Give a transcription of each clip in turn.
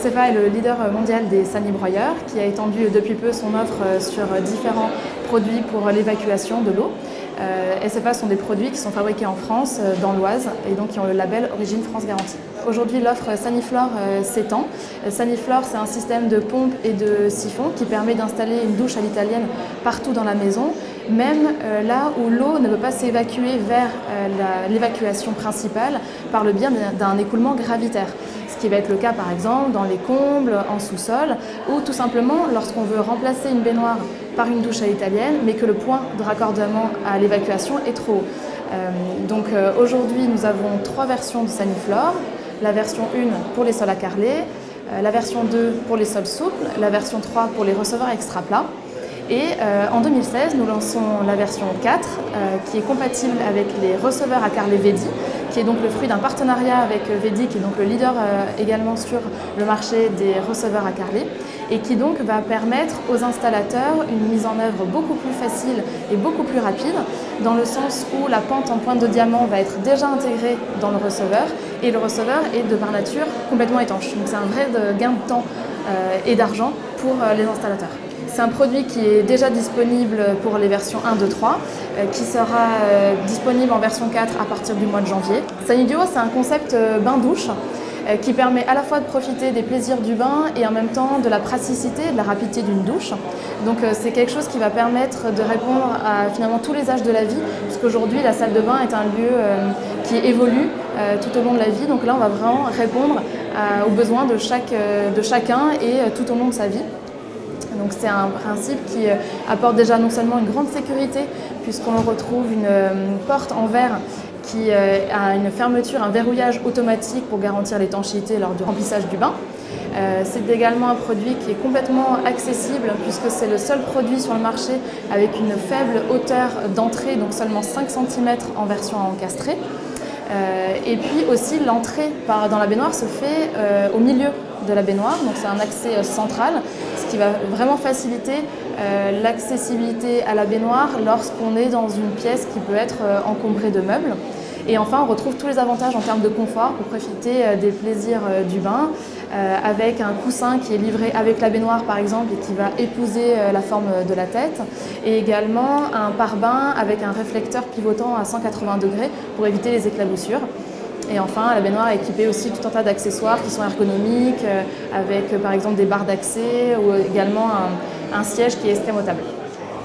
SFA est le leader mondial des sanibroyeurs qui a étendu depuis peu son offre sur différents produits pour l'évacuation de l'eau. SFA sont des produits qui sont fabriqués en France, dans l'Oise, et donc qui ont le label Origine France Garantie. Aujourd'hui, l'offre Saniflore s'étend. Saniflore, c'est un système de pompe et de siphon qui permet d'installer une douche à l'italienne partout dans la maison, même là où l'eau ne peut pas s'évacuer vers l'évacuation principale par le biais d'un écoulement gravitaire. Ce qui va être le cas par exemple dans les combles, en sous-sol, ou tout simplement lorsqu'on veut remplacer une baignoire par une douche à l'italienne, mais que le point de raccordement à l'évacuation est trop haut. Aujourd'hui, nous avons 3 versions de Saniflore. La version 1 pour les sols à carreler, la version 2 pour les sols souples, la version 3 pour les receveurs extra plats. Et en 2016, nous lançons la version 4 qui est compatible avec les receveurs à carreler Vedi, qui est donc le fruit d'un partenariat avec Vedi, qui est donc le leader également sur le marché des receveurs à carreler, et qui donc va permettre aux installateurs une mise en œuvre beaucoup plus facile et beaucoup plus rapide, dans le sens où la pente en pointe de diamant va être déjà intégrée dans le receveur, et le receveur est de par nature complètement étanche. Donc c'est un vrai gain de temps et d'argent pour les installateurs. C'est un produit qui est déjà disponible pour les versions 1, 2, 3, qui sera disponible en version 4 à partir du mois de janvier. Saniduo, c'est un concept bain-douche qui permet à la fois de profiter des plaisirs du bain et en même temps de la praticité et de la rapidité d'une douche. Donc c'est quelque chose qui va permettre de répondre à finalement tous les âges de la vie, puisqu'aujourd'hui la salle de bain est un lieu qui évolue tout au long de la vie. Donc là on va vraiment répondre aux besoins de chacun et tout au long de sa vie. Donc c'est un principe qui apporte déjà non seulement une grande sécurité, puisqu'on retrouve une porte en verre qui a une fermeture, un verrouillage automatique pour garantir l'étanchéité lors du remplissage du bain. C'est également un produit qui est complètement accessible, puisque c'est le seul produit sur le marché avec une faible hauteur d'entrée, donc seulement 5 cm en version encastrée. Et puis aussi l'entrée dans la baignoire se fait au milieu de la baignoire, donc c'est un accès central, ce qui va vraiment faciliter l'accessibilité à la baignoire lorsqu'on est dans une pièce qui peut être encombrée de meubles. Et enfin, on retrouve tous les avantages en termes de confort pour profiter des plaisirs du bain, avec un coussin qui est livré avec la baignoire par exemple et qui va épouser la forme de la tête, et également un pare-bain avec un réflecteur pivotant à 180 degrés pour éviter les éclaboussures. Et enfin, la baignoire est équipée aussi tout un tas d'accessoires qui sont ergonomiques, avec par exemple des barres d'accès ou également un siège qui est escamotable.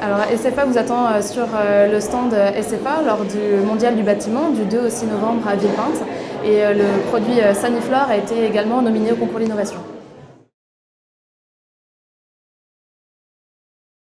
Alors SFA vous attend sur le stand SFA lors du Mondial du bâtiment du 2 au 6 novembre à Villepinte, et le produit Saniflore a été également nominé au concours d'innovation.